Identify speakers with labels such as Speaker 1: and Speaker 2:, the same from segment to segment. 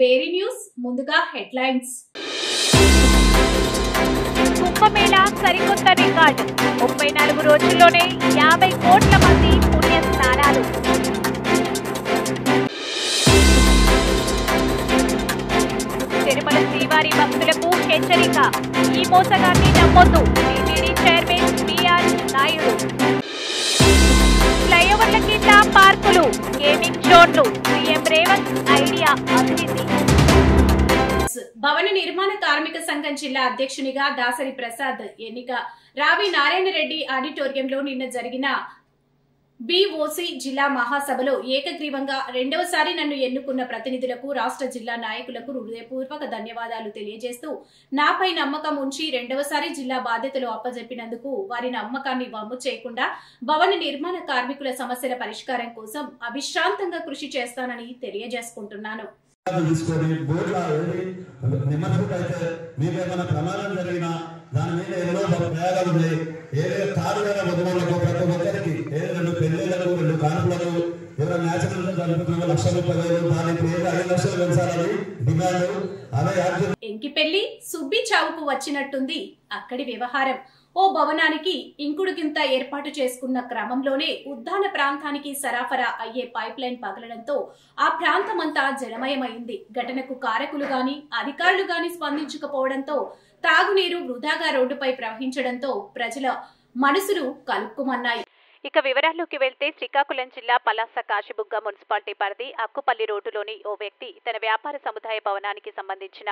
Speaker 1: బేరీ news. ముందుగా headlines.
Speaker 2: Kumbh Mela సరికొత్త record. 34 రోజుల్లోనే 50 కోట్ల మంది పుణ్య స్నానాలు. తిరుమల శ్రీవారి భక్తులకు హెచ్చరిక. ఈ మోసగాన్ని నమ్మొద్దు. TTD chairman BR Naidu. ఫ్లైఓవర్ల కింద పార్కులు, గేమింగ్ జోన్లు. సీఎం రేవంత్ ఐడియా అభివృద్ధి.
Speaker 1: భవన నిర్మాణ కార్మిక సంఘం జిల్లా అధ్యక్షునిగా దాసరి ప్రసాద్ ఎన్నిక. రావి నారాయణ రెడ్డి ఆడిటోరియంలో నిన్న జరిగిన బీఓసీ జిల్లా మహాసభలో ఏకగ్రీవంగా రెండవసారి నన్ను ఎన్నుకున్న ప్రతినిధులకు, రాష్ట్ర జిల్లా నాయకులకు హృదయపూర్వక ధన్యవాదాలు తెలియజేస్తూ నాపై నమ్మకం ఉంచి రెండవసారి జిల్లా బాధ్యతలు అప్పజెప్పినందుకు వారి నమ్మకాన్ని వమ్ము చేయకుండా భవన నిర్మాణ కార్మికుల సమస్యల పరిష్కారం కోసం అవిశ్రాంతంగా కృషి చేస్తానని తెలియజేసుకుంటున్నాను.
Speaker 3: మీకేమైనా ప్రమాదం జరిగినా దాని మీద ఎన్నో ప్రయోగాలు ఉన్నాయి. ఏదో కారులైన మగవాళ్ళకు ప్రతి ఒక్కరికి ఏదో 2 పెళ్లిళ్లకు 2 కానుకలకు ఏదో న్యాచురల్ జరుగుతున్న ₹1,30,000 దానికి 5 లక్షలు పెంచాలని డిమాండ్. అదే
Speaker 1: ఎంకి పెళ్లి సుబ్బి చావుకు వచ్చినట్టుంది అక్కడి వ్యవహారం. ఓ భవనానికి ఇంకుడుకింత ఏర్పాటు చేసుకున్న క్రమంలోనే ఉద్దాన ప్రాంతానికి సరఫరా అయ్యే పైప్ లైన్ పగలడంతో ఆ ప్రాంతమంతా జలమయమైంది. ఘటనకు కారకులు గాని అధికారులు గాని స్పందించకపోవడంతో తాగునీరు వృధాగా రోడ్డుపై ప్రవహించడంతో ప్రజల మనసులు కలుక్కుమన్నాయి.
Speaker 2: ఇక వివరాల్లోకి వెళ్తే శ్రీకాకుళం జిల్లా పలాస కాశీబుగ్గ మున్సిపాలిటీ పరిధి అక్కుపల్లి రోడ్డులోని ఓ వ్యక్తి తన వ్యాపార సముదాయ భవనానికి సంబంధించిన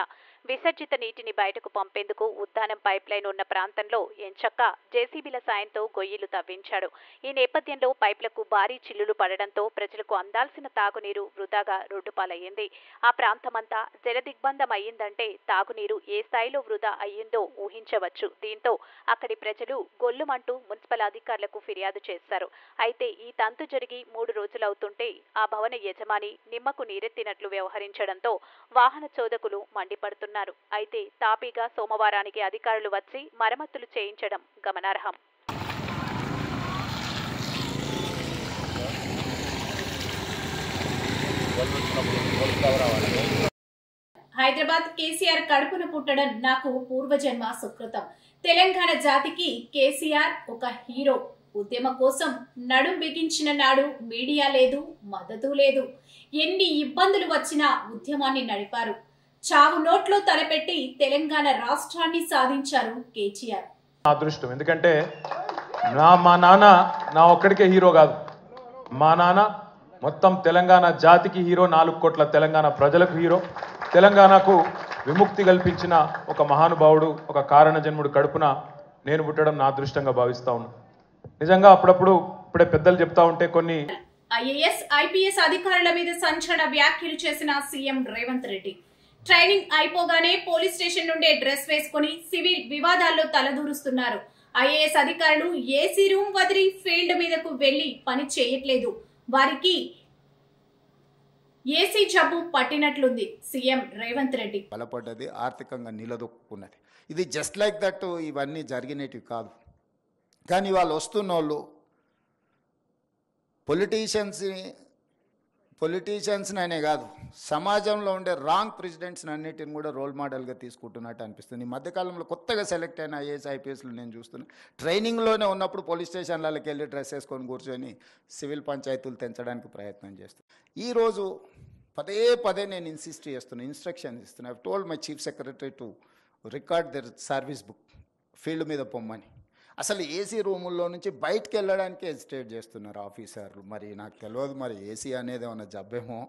Speaker 2: విసర్జిత నీటిని బయటకు పంపేందుకు ఉద్దానం పైప్ లైన్ ఉన్న ప్రాంతంలో ఎంచక్క జేసీబీల సాయంతో గొయ్యిలు తవ్వించాడు. ఈ నేపథ్యంలో పైప్లకు భారీ చిల్లులు పడడంతో ప్రజలకు అందాల్సిన తాగునీరు వృధాగా రోడ్డుపాలయ్యింది. ఆ ప్రాంతమంతా జలదిగ్బంధం అయ్యిందంటే తాగునీరు ఏ స్థాయిలో వృధా అయ్యిందో ఊహించవచ్చు. దీంతో అక్కడి ప్రజలు గొల్లుమంటూ మున్సిపల్ అధికారులకు ఫిర్యాదు చేశారు. అయితే ఈ తంతు జరిగి 3 రోజులవుతుంటే ఆ భవన యజమాని నిమ్మకు నీరెత్తినట్లు వ్యవహరించడంతో వాహన చోదకులు మండిపడుతున్నారు. అయితే తాపీగా సోమవారానికి అధికారులు వచ్చి మరమ్మతులు చేయించడం గమనార్హం.
Speaker 1: హైదరాబాద్ కేసీఆర్ కడుపున పుట్టడం నాకు పూర్వజన్మ సుకృతం. తెలంగాణ జాతికి కేసీఆర్ ఒక హీరో. ఉద్యమం కోసం నడుం బిగించిన నాడు మీడియా లేదు, మద్దతు లేదు. ఎన్ని ఇబ్బందులు వచ్చినా ఉద్యమాన్ని నడిపారు. చావు నోట్లో తలపెట్టి తెలంగాణ రాష్ట్రాన్ని సాధించారు కేసీఆర్.
Speaker 4: అదృష్టం. ఎందుకంటే మా నాన్న నా ఒక్కడికే హీరో కాదు. మా నాన్న మొత్తం తెలంగాణ జాతికి హీరో, 4 కోట్ల తెలంగాణ ప్రజలకు హీరో. తెలంగాణకు విముక్తి కల్పించిన ఒక మహానుభావుడు, ఒక కారణ జన్ముడు కడుపున నేను పుట్టడం నా అదృష్టంగా భావిస్తా ఉన్నా. నిజంగా అప్పుడప్పుడు ఇప్పుడే పెద్దలు చెప్తా ఉంటే కొన్ని
Speaker 1: ఐఏఎస్ ఐపీఎస్ అధికారుల మీద సంచలన వ్యాఖ్యలు చేసిన సీఎం రేవంత్ రెడ్డి. ట్రైనింగ్ అయిపోగానే పోలీస్ స్టేషన్ నుండే డ్రెస్ వేసుకుని సివిల్ వివాదాల్లో తలదూరుస్తున్నారు. ఐఏఎస్ అధికారులు ఏసీ రూమ్ వదిలి ఫీల్డ్ మీదకు వెళ్లి పని చేయట్లేదు. వారికి ఏసీ జబ్బు పట్టినట్లుంది. సీఎం రేవంత్ రెడ్డి
Speaker 5: బలపడ్డది, ఆర్థికంగా నిలదొక్కున్నది. ఇది జస్ట్ లైక్ దట్ ఇవన్నీ జరిగినవి కాదు. కానీ వాళ్ళు వస్తున్న వాళ్ళు పొలిటీషియన్స్ని అనే కాదు, సమాజంలో ఉండే రాంగ్ ప్రెసిడెంట్స్ని అన్నిటిని కూడా రోల్ మోడల్గా తీసుకుంటున్నట్టు అనిపిస్తుంది. ఈ మధ్యకాలంలో కొత్తగా సెలెక్ట్ అయిన ఐఏఎస్ ఐపీఎస్లు నేను చూస్తున్నాను. ట్రైనింగ్లోనే ఉన్నప్పుడు పోలీస్ స్టేషన్లకి వెళ్ళి డ్రెస్ వేసుకొని కూర్చొని సివిల్ పంచాయతీలు తెంచడానికి ప్రయత్నం చేస్తాను. ఈరోజు పదే నేను ఇన్స్ట్రక్షన్ ఇస్తున్నాను. I told my chief secretary to record there service book, field మీద పొమ్మని. అసలు ఏసీ రూముల్లో నుంచి బయటకు వెళ్ళడానికి హెసిటేట్ చేస్తున్నారు ఆఫీసర్లు. మరి నాకు తెలియదు, మరి ఏసీ అనేది ఏమన్నా జబ్బేమో